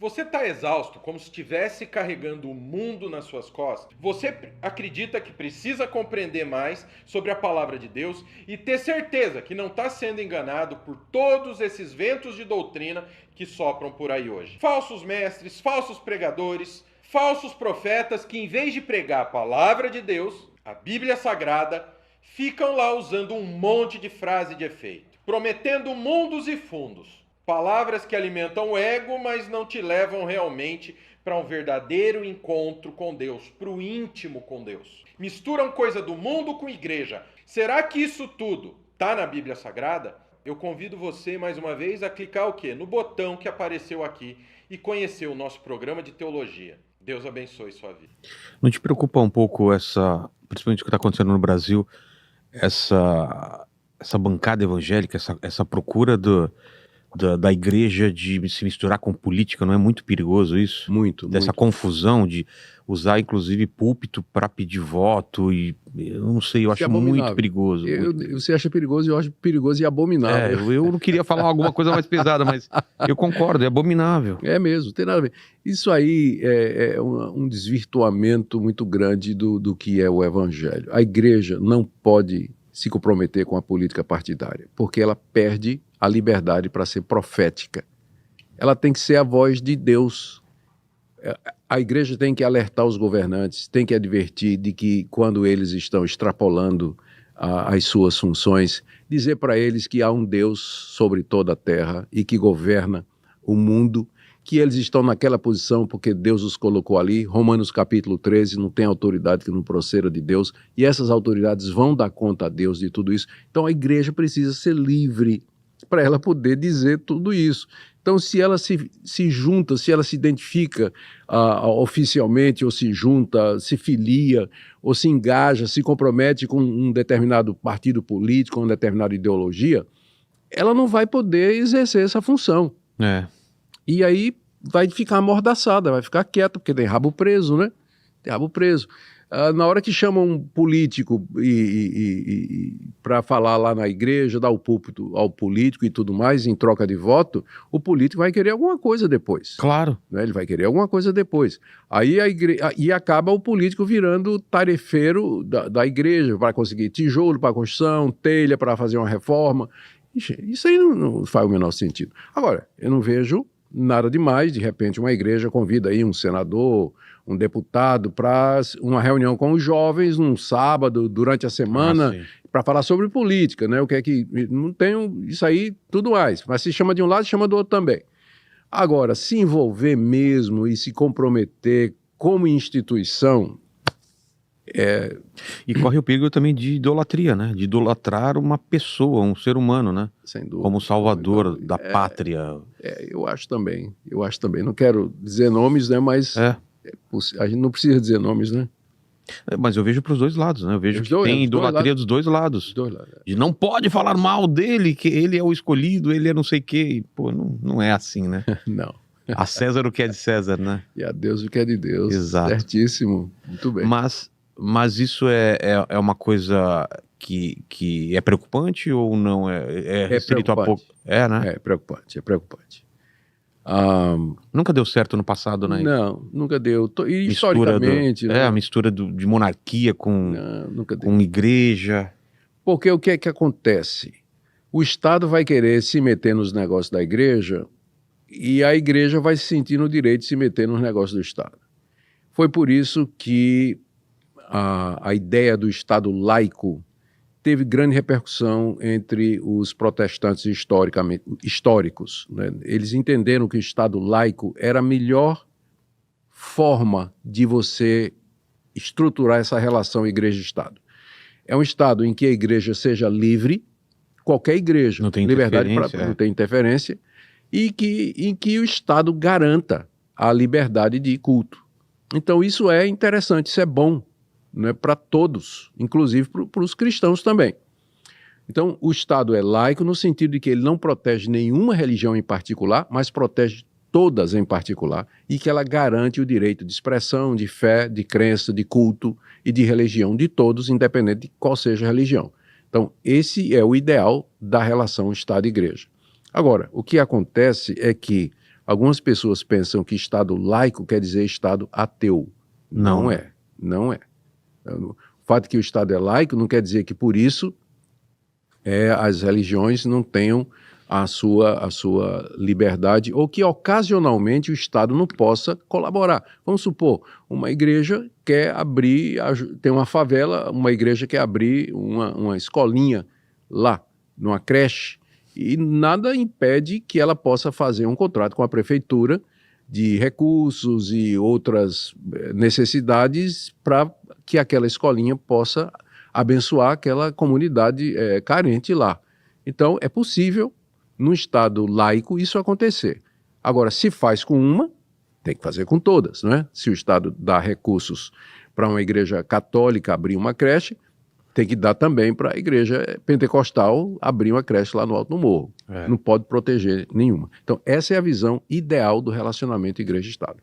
Você está exausto, como se estivesse carregando o mundo nas suas costas? Você acredita que precisa compreender mais sobre a palavra de Deus e ter certeza que não está sendo enganado por todos esses ventos de doutrina que sopram por aí hoje? Falsos mestres, falsos pregadores, falsos profetas que, em vez de pregar a palavra de Deus, a Bíblia Sagrada, ficam lá usando um monte de frase de efeito, prometendo mundos e fundos. Palavras que alimentam o ego, mas não te levam realmente para um verdadeiro encontro com Deus, para o íntimo com Deus. Misturam coisa do mundo com igreja. Será que isso tudo está na Bíblia Sagrada? Eu convido você, mais uma vez, a clicar o quê? No botão que apareceu aqui e conhecer o nosso programa de teologia. Deus abençoe sua vida. Não te preocupa um pouco principalmente o que está acontecendo no Brasil, essa bancada evangélica, essa procura da igreja de se misturar com política? Não é muito perigoso isso? Muito. Dessa confusão de usar inclusive púlpito para pedir voto e eu não sei, eu acho muito perigoso. Você acha perigoso e eu acho perigoso e abominável. Eu não queria falar alguma coisa mais pesada, mas eu concordo, é abominável. É mesmo, tem nada a ver. Isso aí é um desvirtuamento muito grande do que é o evangelho. A igreja não pode se comprometer com a política partidária, porque ela perde a liberdade para ser profética. Ela tem que ser a voz de Deus. A igreja tem que alertar os governantes, tem que advertir de que quando eles estão extrapolando as suas funções, dizer para eles que há um Deus sobre toda a terra e que governa o mundo, que eles estão naquela posição porque Deus os colocou ali. Romanos capítulo 13, não tem autoridade que não proceda de Deus, e essas autoridades vão dar conta a Deus de tudo isso. Então a igreja precisa ser livre para ela poder dizer tudo isso. Então, se ela se junta, se ela se identifica oficialmente, ou se junta, se filia, ou se engaja, se compromete com um determinado partido político, uma determinada ideologia, ela não vai poder exercer essa função. E aí vai ficar amordaçada, vai ficar quieta, porque tem rabo preso, né? Tem rabo preso. Na hora que chamam um político para falar lá na igreja, dar o púlpito ao político e tudo mais, em troca de voto, o político vai querer alguma coisa depois. Claro. Né? Ele vai querer alguma coisa depois. Aí e acaba o político virando tarefeiro da igreja para conseguir tijolo para construção, telha para fazer uma reforma. Isso aí não faz o menor sentido. Agora, eu não vejo nada demais, de repente uma igreja convida aí um senador, um deputado para uma reunião com os jovens num sábado, durante a semana, para falar sobre política, né? O que é que... Não tem isso aí, tudo mais. Mas se chama de um lado, chama do outro também. Agora, se envolver mesmo e se comprometer como instituição... E corre o perigo também de idolatria, né? De idolatrar uma pessoa, um ser humano, né? Sem dúvida. Como salvador da pátria. Eu acho também. Não quero dizer nomes, né? Mas a gente não precisa dizer nomes, né? Mas eu vejo para os dois lados, né? Eu vejo que tem idolatria dos dois lados. E não pode falar mal dele, que ele é o escolhido, ele é não sei o quê. E, pô, não é assim, né? Não. A César o que é de César, né? E a Deus o que é de Deus. Exato. Certíssimo. Muito bem. Mas isso é uma coisa que é preocupante ou não? É restrito a pouco? Né? É preocupante. Nunca deu certo no passado, né? Não, nunca deu. E historicamente... né? A mistura de monarquia com igreja. Porque o que é que acontece? O Estado vai querer se meter nos negócios da igreja e a igreja vai se sentir no direito de se meter nos negócios do Estado. Foi por isso que a ideia do Estado laico teve grande repercussão entre os protestantes históricos. Né? Eles entenderam que o Estado laico era a melhor forma de você estruturar essa relação igreja-Estado. É um Estado em que a igreja seja livre, qualquer igreja, não tem liberdade não tem interferência, e em que o Estado garanta a liberdade de culto. Então isso é interessante, isso é bom, né, para todos, inclusive para os cristãos também. Então, o Estado é laico no sentido de que ele não protege nenhuma religião em particular, mas protege todas em particular, e que ela garante o direito de expressão, de fé, de crença, de culto e de religião de todos, independente de qual seja a religião. Então, esse é o ideal da relação Estado-Igreja. Agora, o que acontece é que Algumas pessoas pensam que Estado laico quer dizer Estado ateu. Não. Não é. Não é. O fato de que o Estado é laico não quer dizer que, por isso, as religiões não tenham a sua liberdade, ou que ocasionalmente o Estado não possa colaborar. Vamos supor, uma igreja quer abrir, tem uma favela, uma igreja quer abrir uma escolinha lá, numa creche, e nada impede que ela possa fazer um contrato com a prefeitura de recursos e outras necessidades para que aquela escolinha possa abençoar aquela comunidade carente lá. Então, é possível, num Estado laico, isso acontecer. Agora, se faz com uma, tem que fazer com todas, não é? Se o Estado dá recursos para uma igreja católica abrir uma creche, tem que dar também para a igreja pentecostal abrir uma creche lá no Alto do Morro. Não pode proteger nenhuma. Então, essa é a visão ideal do relacionamento igreja-Estado.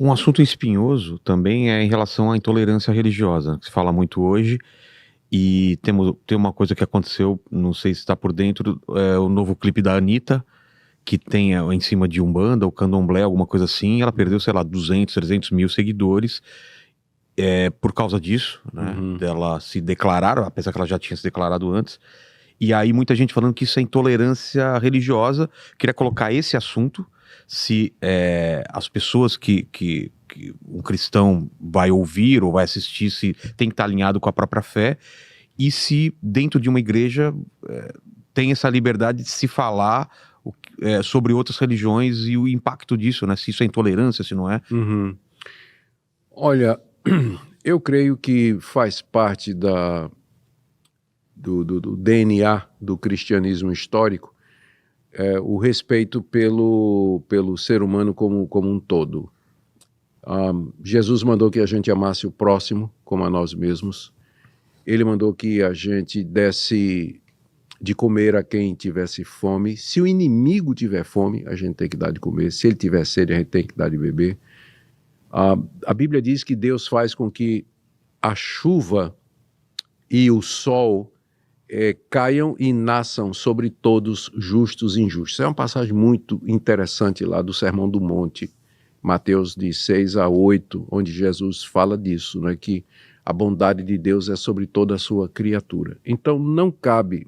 Um assunto espinhoso também é em relação à intolerância religiosa, que se fala muito hoje, e tem uma coisa que aconteceu, não sei se está por dentro, o novo clipe da Anitta, que tem em cima de Umbanda, ou Candomblé, alguma coisa assim, ela perdeu, sei lá, 200, 300 mil seguidores, por causa disso, né, dela se declarar, apesar que ela já tinha se declarado antes, e aí muita gente falando que isso é intolerância religiosa. Queria colocar esse assunto, se as pessoas que um cristão vai ouvir ou vai assistir, se tem que estar alinhado com a própria fé, e se dentro de uma igreja tem essa liberdade de se falar sobre outras religiões e o impacto disso, né? Se isso é intolerância, se não é. Olha, eu creio que faz parte do DNA do cristianismo histórico o respeito pelo ser humano como um todo. Jesus mandou que a gente amasse o próximo como a nós mesmos. Ele mandou que a gente desse de comer a quem tivesse fome. Se o inimigo tiver fome, a gente tem que dar de comer. Se ele tiver sede, a gente tem que dar de beber. A Bíblia diz que Deus faz com que a chuva e o sol caiam e nasçam sobre todos justos e injustos. É uma passagem muito interessante lá do Sermão do Monte, Mateus de 6-8, onde Jesus fala disso, né, que a bondade de Deus é sobre toda a sua criatura. Então não cabe,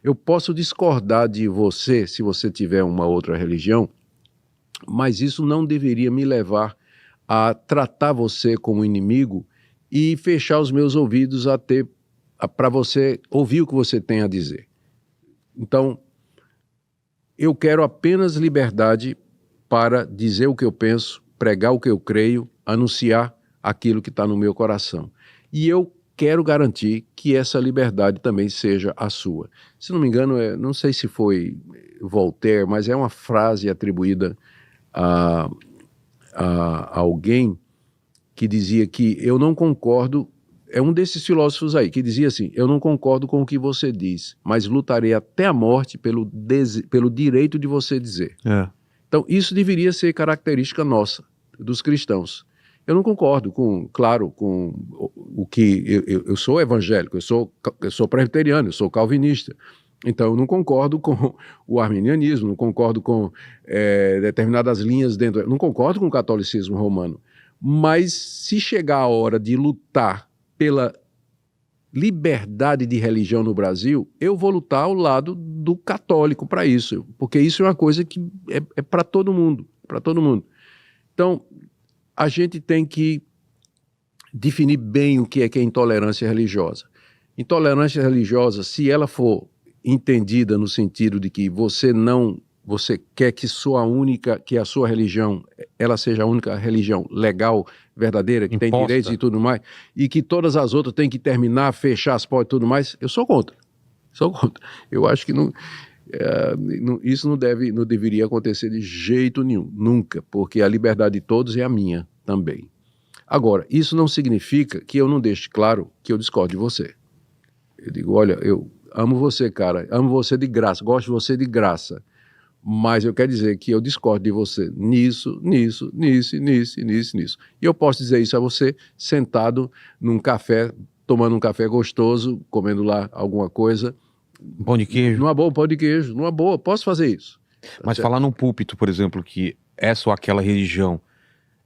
eu posso discordar de você se você tiver uma outra religião, mas isso não deveria me levar a tratar você como inimigo e fechar os meus ouvidos para você ouvir o que você tem a dizer. Então, eu quero apenas liberdade para dizer o que eu penso, pregar o que eu creio, anunciar aquilo que está no meu coração. E eu quero garantir que essa liberdade também seja a sua. Se não me engano, não sei se foi Voltaire, mas é uma frase atribuída a alguém que dizia que eu não concordo. É um desses filósofos aí que dizia assim: eu não concordo com o que você diz, mas lutarei até a morte pelo direito de você dizer. Então isso deveria ser característica nossa, dos cristãos. Eu não concordo com o que... Eu sou evangélico, eu sou presbiteriano, eu sou calvinista. Então eu não concordo com o arminianismo, não concordo com determinadas linhas dentro... Não concordo com o catolicismo romano. Mas se chegar a hora de lutar pela liberdade de religião no Brasil, eu vou lutar ao lado do católico para isso, porque isso é uma coisa que é para todo mundo, para todo mundo. Então, a gente tem que definir bem o que é intolerância religiosa. Intolerância religiosa, se ela for entendida no sentido de que você quer que a sua religião, ela seja a única religião legal, verdadeira, que tem direitos e tudo mais, e que todas as outras têm que terminar, fechar as portas e tudo mais, eu sou contra. Eu acho que isso não deveria acontecer de jeito nenhum, nunca, porque a liberdade de todos é a minha também. Agora, isso não significa que eu não deixe claro que eu discordo de você. Eu digo, olha, eu amo você, cara, amo você de graça, gosto de você de graça, mas eu quero dizer que eu discordo de você nisso. E eu posso dizer isso a você sentado num café, tomando um café gostoso, comendo lá alguma coisa. Pão de queijo. Numa boa, pão de queijo, numa boa, posso fazer isso. Mas certo? falar num púlpito, por exemplo, que essa ou aquela religião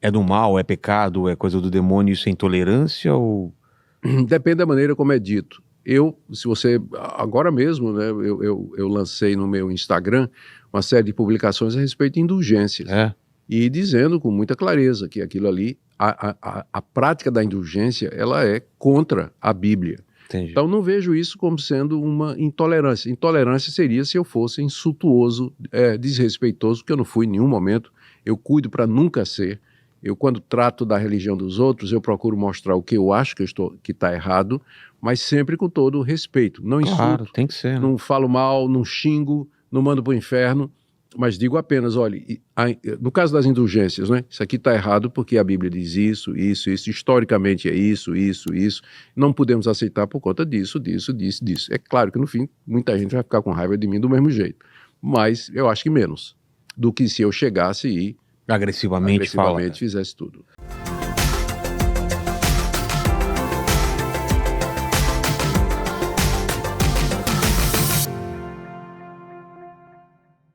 é do mal, é pecado, é coisa do demônio, isso é intolerância ou... Depende da maneira como é dito. Se você, agora mesmo, né, eu lancei no meu Instagram uma série de publicações a respeito de indulgências. É, E dizendo com muita clareza que aquilo ali, a prática da indulgência, ela é contra a Bíblia. entendi. Então não vejo isso como sendo uma intolerância. Intolerância seria se eu fosse insultuoso, desrespeitoso, porque eu não fui em nenhum momento, eu cuido para nunca ser. Eu, quando trato da religião dos outros, eu procuro mostrar o que eu acho que está errado, mas sempre com todo o respeito. Não Claro, insulto, tem que ser, né? não falo mal, não xingo, não mando para o inferno, mas digo apenas, olha, no caso das indulgências, né, isso aqui está errado porque a Bíblia diz isso, historicamente é isso. Não podemos aceitar por conta disso. É claro que no fim muita gente vai ficar com raiva de mim do mesmo jeito, mas eu acho que menos do que se eu chegasse e Agressivamente fala. fizesse tudo.